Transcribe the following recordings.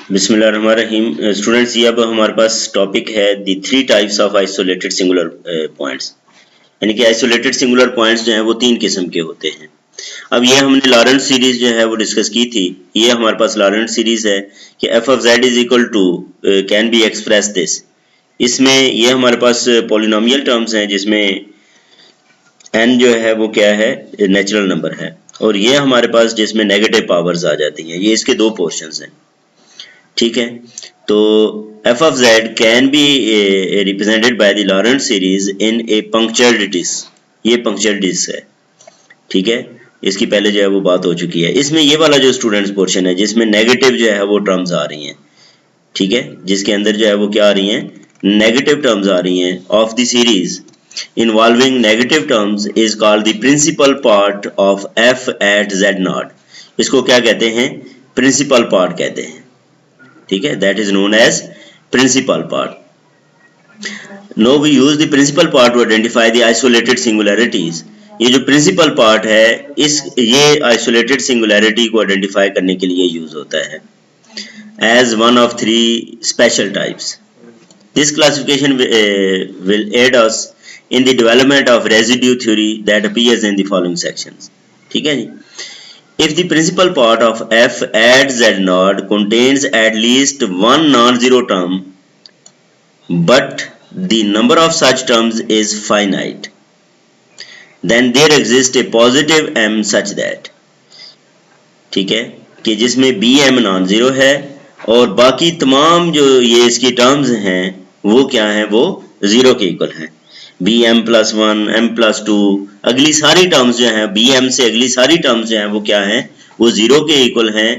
बिस्मिल्लाहिर्रहमानिर्रहीम। स्टूडेंट्स, ये अब हमारे पास टॉपिक है the three types of isolated singular points. यानी कि आइसोलेटेड सिंगुलर पॉइंट्स जो हैं वो तीन किस्म के होते हैं। अब ये हमने लॉरेंट सीरीज जो है वो डिस्कस की थी। ये हमारे पास लॉरेंट सीरीज है कि f of Z is equal to can be express this. इसमें ये हमारे पास पॉलिनोमियल टर्म्स हैं जिसमें एन जो है वो क्या है, नेचुरल नंबर है, और ये हमारे पास जिसमें नेगेटिव पावर्स आ जाती हैं। ये इसके दो पोर्शंस हैं, ठीक है। तो f of z can be represented by the Laurent series in a punctured disc. ये पंक्चर्ड डिस्क है, ठीक है। इसकी पहले जो है वो बात हो चुकी है। इसमें ये वाला जो स्टूडेंट्स पोर्शन है जिसमें नेगेटिव जो है वो टर्म्स आ रही हैं, ठीक है, जिसके अंदर जो है वो क्या आ रही हैं, नेगेटिव टर्म्स आ रही हैं of the series involving negative terms is called the principal part of f at z naught. इसको क्या कहते हैं, प्रिंसिपल पार्ट कहते हैं, ठीक है। That is known as principal part. No we use the principal part to identify the isolated singularities. ये जो प्रिंसिपल पार्ट है ये आइसोलेटेड सिंगुलैरिटी को आइडेंटिफाई करने के लिए यूज होता है as one of three special types. This classification will aid us in the development of residue theory that appears in the following sections, ठीक है जी। If the principal part of f at z naught contains at least one non-zero term, but the number of such terms is finite, then there exists a positive m such that, ठीक है, कि जिसमें bm non zero है और बाकी तमाम जो ये इसकी टर्म्स हैं वो क्या हैं, वो जीरो के इक्वल हैं। bm plus one, m plus two, अगली सारी टर्म्स जो हैं bm से अगली सारी टर्म्स जो हैं वो क्या हैं, वो जीरो के इक्वल हैं।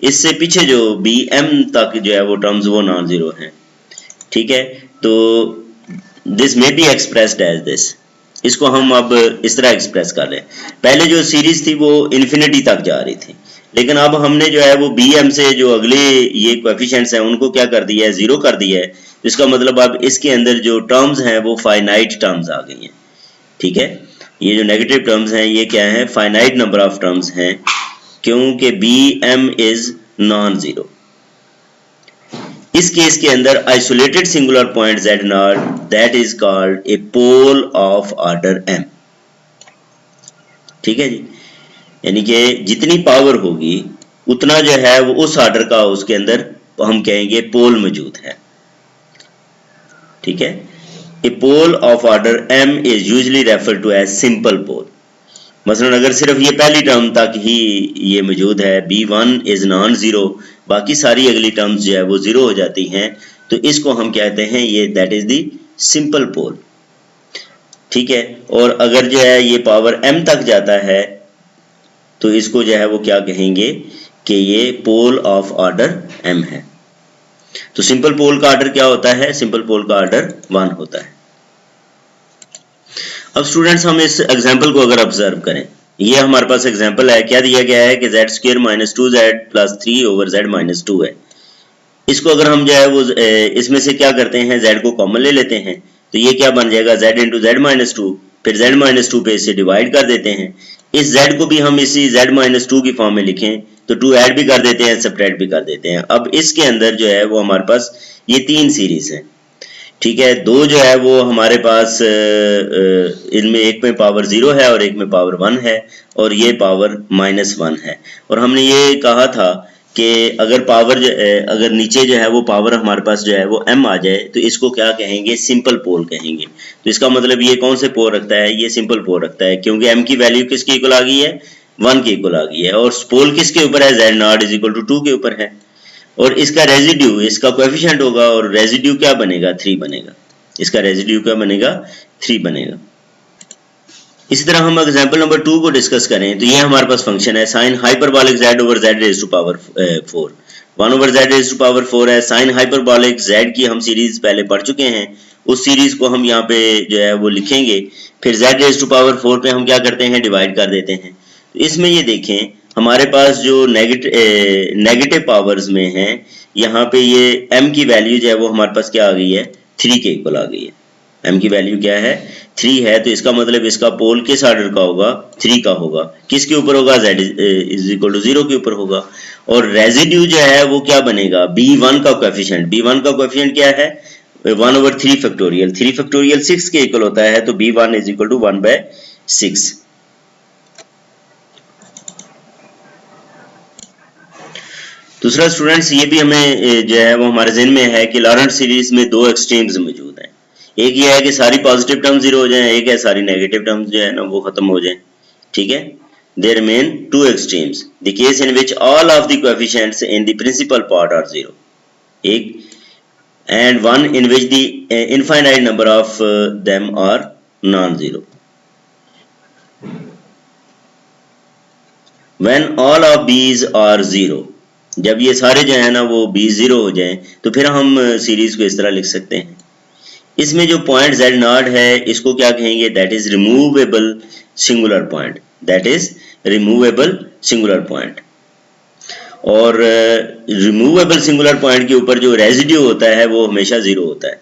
इससे पीछे जो bm तक जो है वो टर्म्स वो नॉन जीरो हैं, ठीक है। तो this may be expressed as this. इसको हम अब इस तरह एक्सप्रेस कर रहे हैं। पहले जो सीरीज थी वो इन्फिनिटी तक जा रही थी, लेकिन अब हमने जो है वो bm से जो अगले ये कोएफिशिएंट्स हैं उनको क्या कर दिया है, जीरो कर दिया है। इसका मतलब अब इसके अंदर जो टर्म्स हैं वो फाइनाइट टर्म्स आ गई हैं, ठीक है। ये जो नेगेटिव टर्म्स हैं ये क्या है, फाइनाइट नंबर ऑफ टर्म्स हैं, क्योंकि bm इज नॉन जीरो। इस केस के अंदर isolated singular point z naught that is called a pole of order m, ठीक है जी। यानी कि जितनी पावर होगी उतना जो है वो उस ऑर्डर का उसके अंदर हम कहेंगे पोल मौजूद है, ठीक है। A pole of order m is usually referred to as simple pole. मसलन अगर सिर्फ ये पहली टर्म तक ही ये मौजूद है, b1 इज नॉन जीरो, बाकी सारी अगली टर्म्स जो है वो जीरो हो जाती हैं, तो इसको हम कहते हैं ये दैट इज द सिंपल पोल, ठीक है। और अगर जो है ये पावर m तक जाता है तो इसको जो है वो क्या कहेंगे कि ये पोल ऑफ ऑर्डर m है। तो सिंपल पोल का ऑर्डर क्या होता है, सिंपल पोल का ऑर्डर 1 होता है। अब स्टूडेंट्स हम इस एग्जांपल को अगर ऑब्जर्व करें, ये हमारे पास एग्जांपल है, क्या दिया गया है कि z square minus 2z plus 3 over z minus 2 है। इसको अगर हम जो है वो इसमें से क्या करते हैं, z को कॉमन ले लेते हैं, तो ये क्या बन जाएगा, z into Z minus two, फिर z माइनस टू पे इसे डिवाइड कर देते हैं। इस z को भी हम इसी z माइनस टू की फॉर्म में लिखें तो 2 ऐड भी कर देते हैं, सब्ट्रैक्ट भी कर देते हैं। अब इसके अंदर जो है वो हमारे पास ये तीन सीरीज है, ठीक है। दो जो है वो हमारे पास इनमें एक में पावर 0 है और एक में पावर 1 है, और ये पावर -1 है। और हमने ये कहा था कि अगर पावर अगर नीचे जो है वो पावर हमारे पास जो है वो m आ जाए तो इसको क्या कहेंगे, सिंपल पोल कहेंगे। तो इसका मतलब ये कौन से पोल रखता है, ये सिंपल पोल रखता है, क्योंकि m की वैल्यू किसके इक्वल आ गई है, 1 के इक्वल आ गई है, और पोल किसके ऊपर है, z naught is equal to 2 के ऊपर है। और इसका रेजिड्यू, इसका कोएफिशिएंट होगा, और रेजिड्यू क्या बनेगा, 3 बनेगा। इसका रेजिड्यू क्या बनेगा, 3 बनेगा। इसी तरह हम एग्जांपल नंबर 2 को डिस्कस करें तो ये हमारे पास फंक्शन है sine hyperbolic z over z raise to power 4, 1 over z raise to power 4 है। साइन हाइपरबोलिक z की हम सीरीज पहले पढ़ चुके हैं, उस सीरीज को हम यहाँ पे जो है वो लिखेंगे, फिर z रेज़ टू पावर 4 पे हम क्या करते हैं, डिवाइड कर देते हैं। तो इसमें ये देखें हमारे पास जो नेगेटिव पावर्स में है, यहाँ पे ये m की वैल्यू जो है वो हमारे पास क्या आ गई है, 3 के इक्वल आ गई है m की वैल्यू क्या है 3 है, तो इसका मतलब इसका पोल किस ऑर्डर का होगा 3 का होगा। किसके ऊपर होगा z इज इक्वल टू 0 के ऊपर होगा। और रेजिड्यू जो है वो क्या बनेगा b1 का कोएफिशिएंट, b1 का कोएफिशिएंट क्या है 1/3 फैक्टोरियल, 3 फैक्टोरियल 6 के इक्वल होता है, तो b1 इज इक्वल टू 1/6। दूसरा स्टूडेंट्स ये भी हमें जो है वो हमारे ज़हन में है कि लॉरेंट सीरीज में दो एक्सट्रीम्स मौजूद हैं। एक ये है कि सारी पॉजिटिव टर्म जीरो हो जाएं, एक है सारी नेगेटिव टर्म्स जो है ना वो खत्म हो जाएं। ठीक है, there remain two extremes, the case in which all of the coefficients in the principal part are zero, एक and one in which the infinite number of them are non-zero. When all of b's are zero, जब ये सारे जो है ना वो b zero हो जाएं तो फिर हम सीरीज को इस तरह लिख सकते हैं। इसमें जो पॉइंट z नॉट है इसको क्या कहेंगे, that is removable singular point, that is removable singular point. और रिमूवेबल सिंगुलर पॉइंट के ऊपर जो रेजिड्यू होता है वो हमेशा जीरो होता है।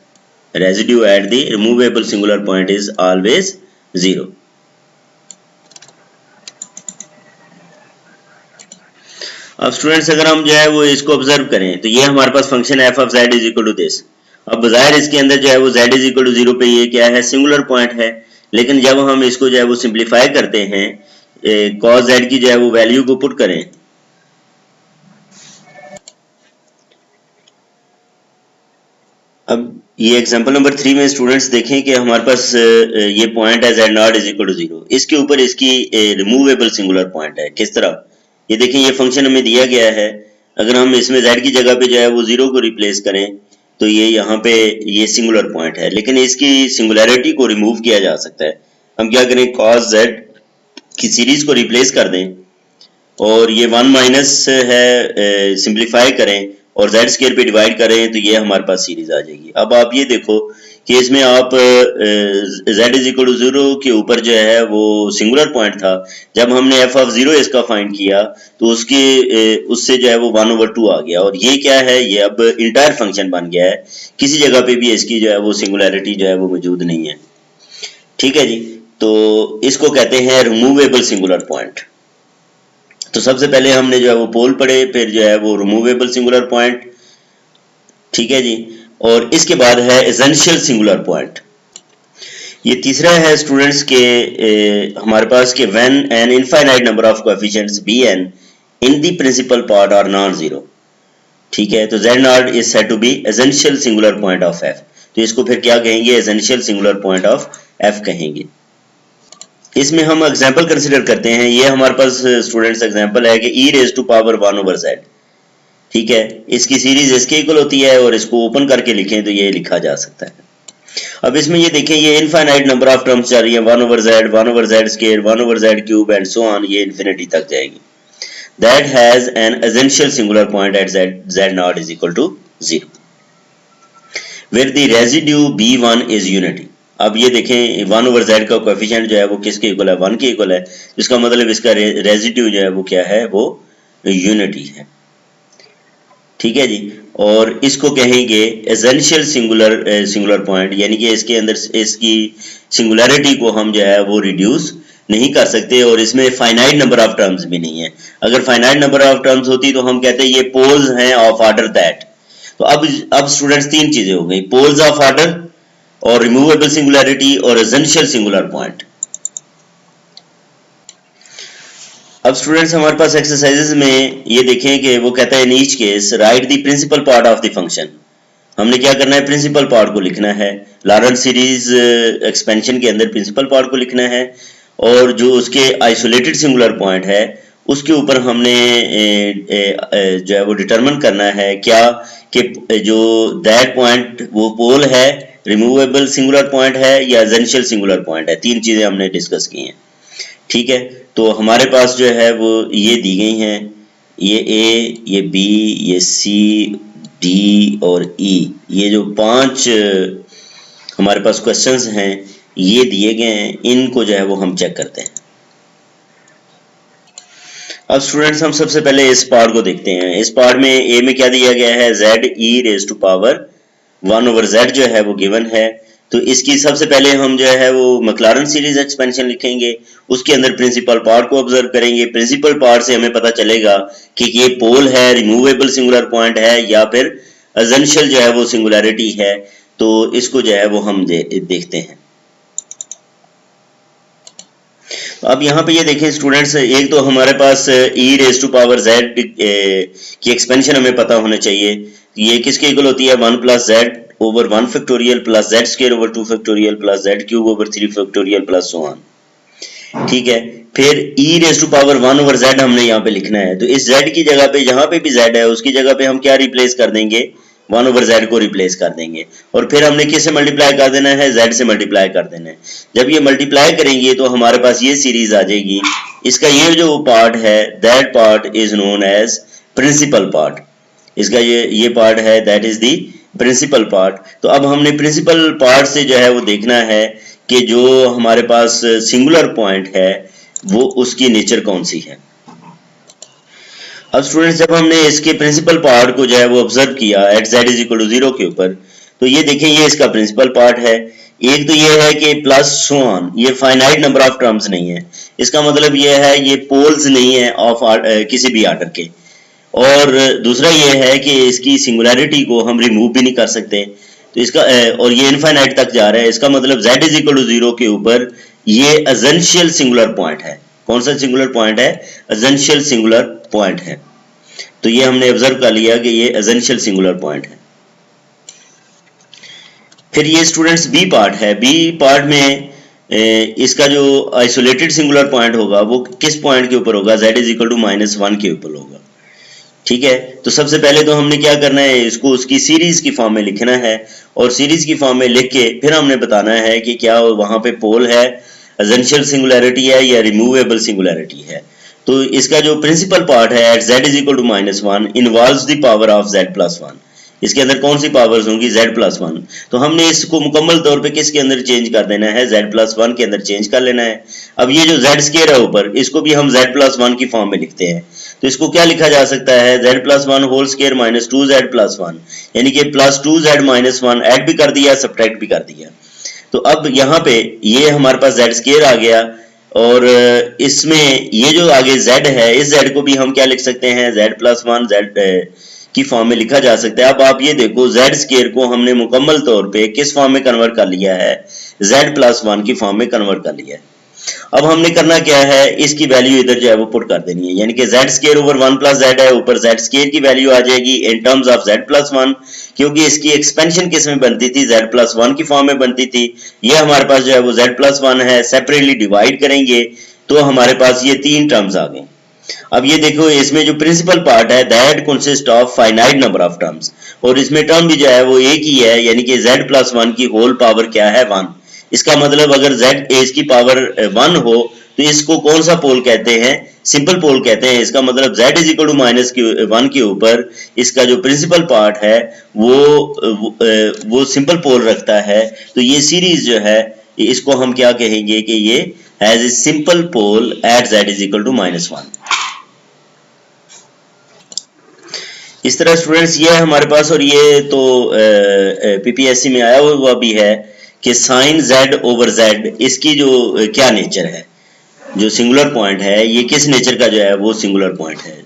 Residue at the removable singular point is always zero. अब स्टूडेंट्स अगर हम जो है वो इसको ऑब्जर्व करें तो ये हमारे पास function F of Z is equal to this. अब बजाय इसके अंदर जो है वो Z is equal to zero पे ये क्या है सिंगुलर पॉइंट है, लेकिन जब हम इसको जो है वो सिंप्लीफाई करते हैं कॉस जेड की जो है वो वैल्यू को पुट करें, अब ये एग्जांपल नंबर 3 में स्टूडेंट्स देखें कि हमारे पास ये पॉइंट है z naught is equal to zero, इसके ऊपर इसकी रिमूवेबल सिंगुलर पॉइंट है। किस तरह, ये देखें ये फंक्शन हमें दिया गया है, अगर हम इसमें z की जगह पे जो है वो जीरो को रिप्लेस करें तो ये यहाँ पे ये सिंगुलर पॉइंट है, लेकिन इसकी सिंगुलैरिटी को रिमूव किया जा सकता है। हम क्या करें, cos z की सीरीज को रिप्लेस कर दें और ये 1 माइनस है सिंप्लीफाई करें और z स्क्वायर पे डिवाइड करें तो ये हमारे पास सीरीज आ जाएगी। अब आप ये देखो कि इसमें आप z is equal to zero के ऊपर जो है वो सिंगुलर पॉइंट था, जब हमने f ऑफ जीरो इसका फाइंड किया तो उसके उससे जो है वो 1/2 आ गया, और ये क्या है, ये अब इंटायर फंक्शन बन गया है, किसी जगह पे भी इसकी जो है वो सिंगुलैरिटी जो है वो मौजूद नहीं है। ठीक है जी, तो इसको कहते हैं रिमूवेबल सिंगुलर पॉइंट। तो सबसे पहले हमने जो है वो पोल पढ़े, फिर जो है वो रिमूवेबल सिंगुलर पॉइंट। ठीक है जी, और इसके बाद है एसेंशियल सिंगुलर पॉइंट। ये तीसरा है स्टूडेंट्स के हमारे पास कि when an infinite number of coefficients bn in the principal part are non zero. ठीक है, तो z naught is said to be essential singular point of f, तो इसको फिर क्या कहेंगे, essential singular point of f कहेंगे। इसमें हम एग्जाम्पल कंसिडर करते हैं, ये हमारे पास स्टूडेंट्स एग्जाम्पल है कि e raise to power 1/z। ठीक है, इसकी सीरीज इसके इक्वल होती है और इसको ओपन करके लिखें तो ये लिखा जा सकता है। अब इसमें ये देखें ये इनफाइनाइट नंबर ऑफ टर्म्स जा रही है 1/z, 1/z square, 1/z cube and so on, ये इन्फिनिटी तक जाएगी। That has an essential singular point at z naught is equal to 0 where the residue b1 is unity. अब ये देखें 1/z का कोएफिशिएंट जो है वो किसके इक्वल है, 1 के इक्वल है, जिसका मतलब इसका रेजिड्यू जो है वो क्या है, वो यूनिटी है। ठीक है जी, और इसको कहेंगे एसेंशियल सिंगुलर पॉइंट, यानी कि इसके अंदर इसकी सिंगुलैरिटी को हम जो है वो रिड्यूस नहीं कर सकते, और इसमें फाइनाइट नंबर ऑफ टर्म्स भी नहीं है। अगर फाइनाइट नंबर ऑफ टर्म्स होती तो हम कहते हैं ये पोल्स हैं ऑफ ऑर्डर दैट। तो अब स्टूडेंट्स तीन चीजें हो गई, पोल्स ऑफ ऑर्डर और रिमूवेबल सिंगुलैरिटी और एसेंशियल सिंगुलर पॉइंट। अब स्टूडेंट्स हमारे पास एक्सरसाइजेज में ये देखें कि वो कहता है in each case write the principal part of the function. हमने क्या करना है, प्रिंसिपल पार्ट को लिखना है। लॉरेंट सीरीज एक्सपेंशन के अंदर प्रिंसिपल पार्ट को लिखना है, और जो उसके आइसोलेटेड सिंगुलर पॉइंट है उसके ऊपर हमने जो है वो डिटरमिन करना है क्या कि जो दैट पॉइंट वो पोल है, रिमूवेबल सिंगुलर पॉइंट है या एसेंशियल सिंगुलर पॉइंट है। तीन चीजें हमने डिस्कस की हैं। ठीक है, तो हमारे पास जो है वो ये दी गई हैं, ये ए, ये बी, ये सी, डी और ई, ये जो 5 हमारे पास क्वेश्चंस हैं ये दिए गए हैं, इनको जो है वो हम चेक करते हैं। अब स्टूडेंट्स हम सबसे पहले इस पार्ट को देखते हैं। इस पार्ट में ए में क्या दिया गया है, z e raise to power 1/z जो है वो गिवन है, तो इसकी सबसे पहले हम जो है वो मैक्लॉरेन सीरीज एक्सपेंशन लिखेंगे, उसके अंदर प्रिंसिपल पार्ट को ऑब्जर्व करेंगे। प्रिंसिपल पार्ट से हमें पता चलेगा कि ये पोल है, रिमूवेबल सिंगुलर पॉइंट है या फिर एसेंशियल जो है वो सिंगुलैरिटी है। तो इसको जो है वो हम देखते हैं। अब यहाँ पे ये देखें स्टूडेंट्स, एक तो हमारे पास e raise to power z की एक्सपेंशन हमें पता होना चाहिए। ये किसके इक्वल होती है, 1 plus z over 1 factorial plus z square over 2 factorial plus z cube over 3 factorial plus so on. ठीक है, फिर e raise to power 1 over z हमने यहाँ पे लिखना है। तो इस z की जगह पे जहाँ पे भी z है उसकी जगह पे हम क्या रिप्लेस कर देंगे, 1 ओवर z को रिप्लेस कर देंगे। और फिर हमने किससे मल्टीप्लाई कर देना है, z से मल्टीप्लाई कर देना है। जब ये मल्टीप्लाई करेंगे तो हमारे पास ये सीरीज आ जाएगी। इसका ये जो पार्ट है that part is known as principal part. इसका ये पार्ट है that is the principal part. तो अब हमने प्रिंसिपल पार्ट से जो है वो देखना है कि जो हमारे पास सिंगुलर पॉइंट है वो उसकी नेचर कौन सी है। अब स्टूडेंट्स जब हमने इसके प्रिंसिपल पार्ट को जो है वो ऑब्जर्व किया at z is equal to 0 के ऊपर, तो ये देखें ये इसका प्रिंसिपल पार्ट है। एक तो ये है कि प्लस सो ऑन, ये फाइनाइट नंबर ऑफ टर्म्स नहीं है। इसका मतलब ये है ये पोल्स नहीं है ऑफ किसी भी आर्डर के। और दूसरा ये है कि इसकी सिंगुलैरिटी को हम रिमूव भी नहीं कर सकते। तो इसका और ये इनफाइनाइट तक जा रहा है। इसका मतलब z इज इक्वल टू 0 के ऊपर ये एसेंशियल सिंगुलर पॉइंट है। कौन सा सिंगुलर पॉइंट है, एसेंशियल सिंगुलर पॉइंट है। तो ये हमने ऑब्जर्व कर लिया कि ये एसेंशियल सिंगुलर पॉइंट है। फिर ये स्टूडेंट्स बी पार्ट है। बी पार्ट में इसका जो आइसोलेटेड सिंगुलर पॉइंट होगा वो किस पॉइंट के ऊपर होगा, z इज इक्वल टू -1 के ऊपर होगा। ठीक है, तो सबसे पहले तो हमने क्या करना है, इसको उसकी सीरीज की फॉर्म में लिखना है। और सीरीज की फॉर्म में लिख के फिर हमने बताना है कि क्या वहां पे पोल है, एसेंशियल सिंगुलैरिटी है या रिमूवेबल सिंगुलैरिटी है। तो इसका जो प्रिंसिपल पार्ट है at z is equal to -1 involves the power of z plus 1। इसके अंदर कौन सी पावर्स होंगी, z प्लस 1। तो हमने इसको मुकम्मल तौर पे किसके अंदर चेंज कर देना है, z प्लस 1 के अंदर चेंज कर लेना है। अब ये जो z स्क्वायर है ऊपर, इसको भी हम z प्लस 1 की फॉर्म में लिखते हैं। तो इसको क्या लिखा जा सकता है, z plus 1 whole square minus 2z plus 1, यानी कि प्लस 2z माइनस 1 ऐड भी कर दिया, सब्ट्रैक्ट भी कर दिया। तो अब यहाँ पे ये हमारे पास z स्क्वायर आ गया और इसमें ये जो आगे z है इस z को भी हम क्या लिख सकते हैं, z प्लस 1 z की फॉर्म में लिखा जा सकता है। अब आप ये देखो z स्क्वायर को हमने मुकम्मल तौर पे किस फॉर्म में कन्वर्ट कर लिया है, z प्लस 1 की फॉर्म में कन्वर्ट कर लिया है। अब हमने करना क्या है, इसकी वैल्यू इधर जो है वो पुट कर देनी है, यानी कि z square over 1 plus z है, ऊपर z स्क्वायर की वैल्यू आ जाएगी in terms of z plus 1, क्योंकि इसकी एक्सपेंशन किस में बनती थी, z प्लस 1 की फॉर्म में बनती थी। ये हमारे पास जो है वो z प्लस 1 है, सेपरेटली डिवाइड करेंगे तो हमारे पास ये 3 टर्म्स आ गए। अब ये देखो इसमें जो प्रिंसिपल पार्ट है that consist of finite number of terms, और इसमें टर्म भी जो है वो एक ही है, यानी कि z प्लस 1 की होल पावर क्या है, 1। इसका मतलब अगर z इसकी पावर 1 हो तो इसको कौन सा पोल कहते हैं, सिंपल पोल कहते हैं। इसका मतलब z इज इक्वल टू -1 के ऊपर इसका जो प्रिंसिपल पार्ट है वो सिंपल पोल रखता है। तो ये सीरीज जो है इसको हम क्या कहेंगे कि ये has a simple pole at z is equal to -1। इस तरह स्टूडेंट्स ये है हमारे पास, और ये तो पीपीएससी में आया हुआ भी है कि साइन z ओवर z इसकी जो क्या नेचर है, जो सिंगुलर पॉइंट है ये किस नेचर का जो है वो सिंगुलर पॉइंट है।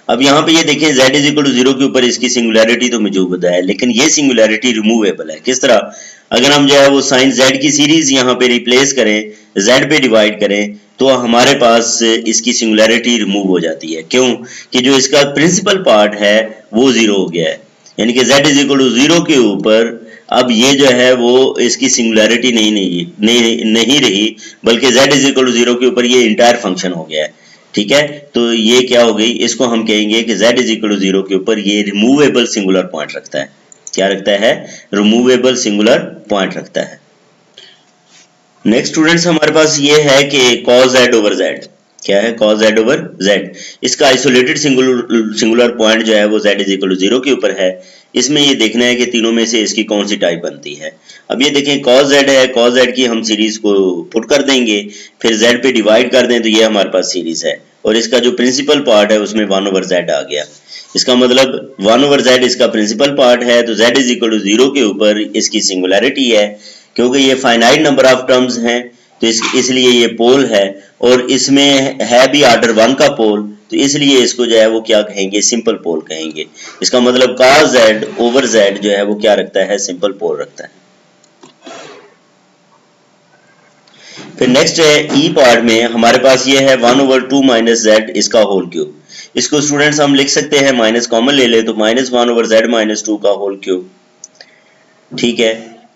अब यहाँ पे ये देखें z इज इक्वल टू 0 के ऊपर इसकी सिंगुलैरिटी तो मौजूद है, लेकिन ये सिंगुलैरिटी रिमूवेबल है। किस तरह, अगर हम जो है वो साइन z की सीरीज यहाँ पे रिप्लेस करें, z पे डिवाइड करें, तो हमारे पास इसकी सिंगुलैरिटी रिमूव हो जाती है। क्यों कि जो इसका प्रिंसिपल पार्ट है वो 0 हो गया है, यानी कि z इज इक्वल टू 0 के ऊपर अब ये जो है वो इसकी सिंगुलैरिटी नहीं रही, बल्कि z इज इक्वल टू 0 के ऊपर ये इंटायर फंक्शन हो गया है। ठीक है, तो ये क्या हो गई, इसको हम कहेंगे कि z इज इक्वल टू 0 के ऊपर ये रिमूवेबल सिंगुलर पॉइंट रखता है। क्या रखता है, रिमूवेबल सिंगुलर पॉइंट रखता है। नेक्स्ट स्टूडेंट्स हमारे पास ये है कि cos z ओवर z, क्या है, cos z ओवर z, इसका आइसोलेटेड सिंगुलर पॉइंट जो है वो z इज इक्वल टू 0 के ऊपर है। इसमें ये देखना है कि तीनों में से इसकी कौन सी टाइप बनती है। अब ये देखें cos z है, cos z की हम सीरीज को पुट कर देंगे, फिर z पे डिवाइड कर दें तो ये हमारे पास सीरीज है, और इसका जो प्रिंसिपल पार्ट है उसमें 1 ओवर z आ गया। इसका मतलब 1 ओवर z इसका प्रिंसिपल पार्ट है, तो z इज इक्वल टू 0 के ऊपर इसकी सिंगुलैरिटी है, क्योंकि ये फाइनाइट नंबर ऑफ टर्म्स हैं तो इसलिए ये पोल है, और इसमें है भी ऑर्डर 1 का पोल, तो इसलिए इसको जो है वो क्या कहेंगे, सिंपल पोल कहेंगे। इसका मतलब cos z ओवर z जो है वो क्या रखता है, सिंपल पोल रखता है। फिर नेक्स्ट है ई पार्ट में हमारे पास ये है 1/2 माइनस जेड इसका होल क्यूब। इसको स्टूडेंट्स हम लिख सकते हैं, माइनस कॉमन ले ले तो -1/z-2 का होल क्यूब। ठीक है,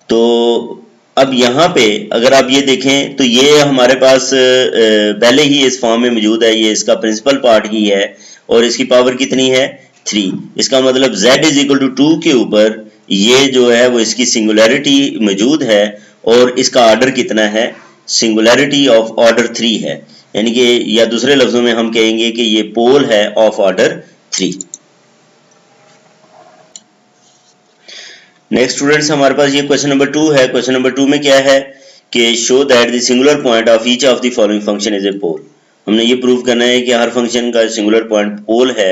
तो अब यहाँ पे अगर आप ये देखें तो ये हमारे पास पहले ही इस फॉर्म में मौजूद है, ये इसका प्रिंसिपल पार्ट ही है और इसकी पावर कितनी है, 3। इसका मतलब z इज इक्वल टू 2 के ऊपर ये जो है वो इसकी सिंगुलैरिटी मौजूद है और इसका ऑर्डर कितना है, सिंगुलैरिटी ऑफ ऑर्डर 3 है, यानी कि या दूसरे लफ्जों में हम कहेंगे कि ये पोल है ऑफ ऑर्डर 3। नेक्स्ट स्टूडेंट्स हमारे पास ये क्वेश्चन नंबर 2 है। क्वेश्चन नंबर 2 में क्या है कि show that the singular point of each of the following function is a pole. हमने ये प्रूव करना है कि हर फंक्शन का सिंगुलर पॉइंट पोल है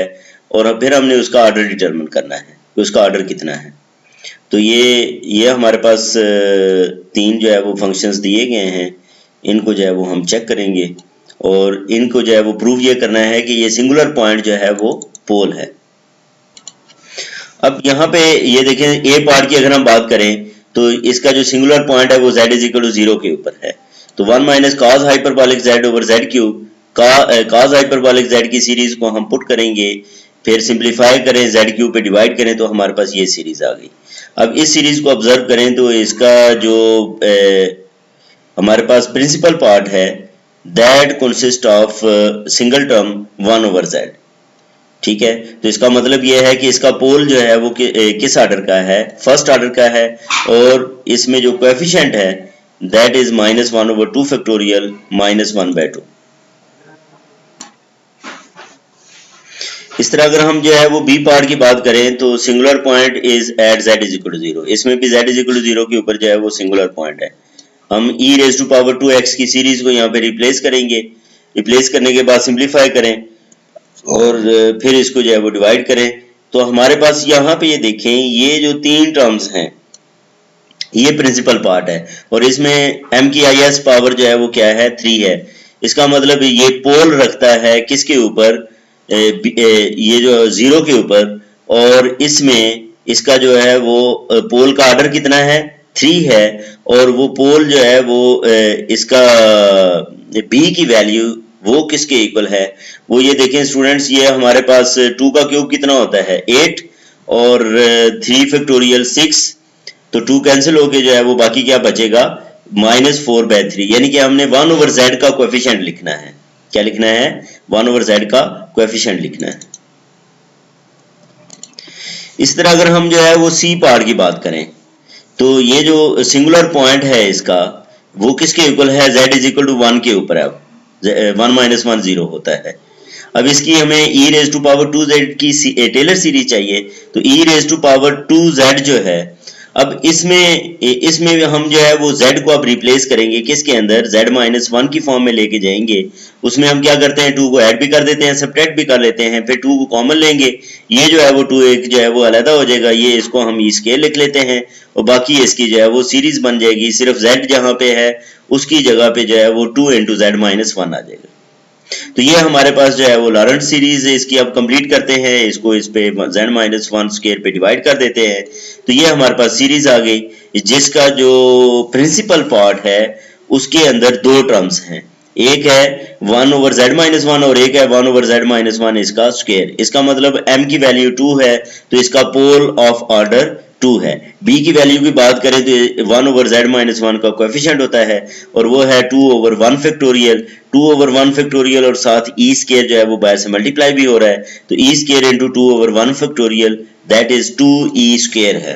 और फिर हमने उसका ऑर्डर डिटरमिन करना है कि उसका ऑर्डर कितना है। तो ये हमारे पास 3 जो है वो फंक्शंस दिए गए हैं, इनको जो है वो हम चेक करेंगे और इनको जो है वो प्रूव ये करना है कि ये सिंगुलर पॉइंट जो है वो पोल है। अब यहाँ पे ये देखें ए पार्ट की अगर हम बात करें तो इसका जो सिंगुलर पॉइंट है वो z इज इक्वल टू 0 के ऊपर है, तो 1 minus cos hyperbolic z over z cube का cos हाइपरबॉलिक z की सीरीज को हम पुट करेंगे, फिर सिंप्लीफाई करें z क्यूब पे डिवाइड करें तो हमारे पास ये सीरीज आ गई। अब इस सीरीज को ऑब्जर्व करें तो इसका जो हमारे पास प्रिंसिपल पार्ट है that consist of single term 1 over z। ठीक है, तो इसका मतलब यह है कि इसका पोल जो है वो किस ऑर्डर का है, फर्स्ट ऑर्डर का है, और इसमें जो कोएफिशिएंट है दैट इज -1/2 फैक्टोरियल -1/2। इस तरह अगर हम जो है वो बी पार्ट की बात करें तो singular point is at z is equal to 0। इसमें भी z इज इक्वल टू 0 के ऊपर जो है वो सिंगुलर पॉइंट है। हम e⁻²x की सीरीज को यहाँ पे रिप्लेस करेंगे, रिप्लेस करने के बाद सिंप्लीफाई करें और फिर इसको जो है वो डिवाइड करें तो हमारे पास यहाँ पे ये देखें ये जो 3 टर्म्स हैं ये प्रिंसिपल पार्ट है और इसमें m की is पावर जो है वो क्या है, 3 है। इसका मतलब ये पोल रखता है किसके ऊपर, ये जो 0 के ऊपर, और इसमें इसका जो है वो पोल का ऑर्डर कितना है, 3 है, और वो पोल जो है वो इसका b की वैल्यू वो किसके इक्वल है, वो ये देखें स्टूडेंट्स, ये हमारे पास 2 का क्यूब कितना होता है, 8, और 3 फैक्टोरियल 6, तो 2 कैंसिल होके जो है वो बाकी क्या बचेगा, -4/3, यानी कि हमने 1 ओवर z का कोएफिशिएंट लिखना है। क्या लिखना है, 1 ओवर z का कोएफिशिएंट लिखना है। इस तरह अगर हम जो है वो सी पार्ट की बात करें तो ये जो सिंगुलर पॉइंट है इसका वो किसके इक्वल है, z इज इक्वल टू 1 के ऊपर है, 1 - 1 0 होता है। अब इसकी हमें e⁻²z की टेलर सीरीज चाहिए, तो e⁻²z जो है, अब इसमें हम जो है वो z को अब रिप्लेस करेंगे किसके अंदर, z-1 की फॉर्म में लेके जाएंगे। उसमें हम क्या करते हैं, 2 को ऐड भी कर देते हैं, सब्ट्रैक्ट भी कर लेते हैं, फिर 2 को कॉमन लेंगे, ये जो है वो 2 एक जो है वो अलग हो जाएगा, ये इसको हम ई स्केयर लिख लेते हैं और बाकी इसकी जो है वो सीरीज बन जाएगी। सिर्फ z जहाँ पे है उसकी जगह पे जो है वो 2 × z-1 आ जाएगा। तो ये हमारे पास जो है वो लॉरेंट सीरीज है, इसकी अब कंप्लीट करते हैं, इसको इस पे z-1 स्क्वायर पे डिवाइड कर देते हैं, तो ये हमारे पास सीरीज आ गई जिसका जो प्रिंसिपल पार्ट है उसके अंदर 2 टर्म्स हैं, एक है 1 ओवर z-1 और एक है 1 ओवर z-1 इसका स्क्वायर। इसका मतलब m की वैल्यू 2 है तो इसका पोल ऑफ ऑर्डर 2 है। b की वैल्यू की बात करें तो 1 ओवर z-1 का कोएफिशिएंट होता है और वो है 2 ओवर 1 फैक्टोरियल, 2 ओवर 1 फैक्टोरियल और साथ e स्क्वायर जो है वो बाहर से मल्टीप्लाई भी हो रहा है, तो e square into 2 over 1 factorial that is 2e square है।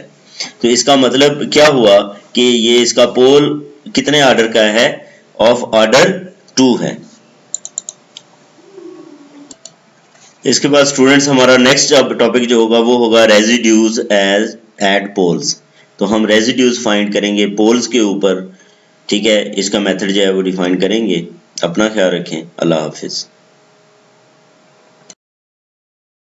तो इसका मतलब क्या हुआ कि ये इसका पोल कितने ऑर्डर का है, ऑफ ऑर्डर 2 है। इसके बाद स्टूडेंट्स हमारा नेक्स्ट टॉपिक जो होगा वो होगा रेजिड्यूज एज एट पोल्स। तो हम रेजिड्यूज फाइंड करेंगे पोल्स के ऊपर, ठीक है, इसका मेथड जो है वो डिफाइन करेंगे। अपना ख्याल रखें, अल्लाह हाफिज।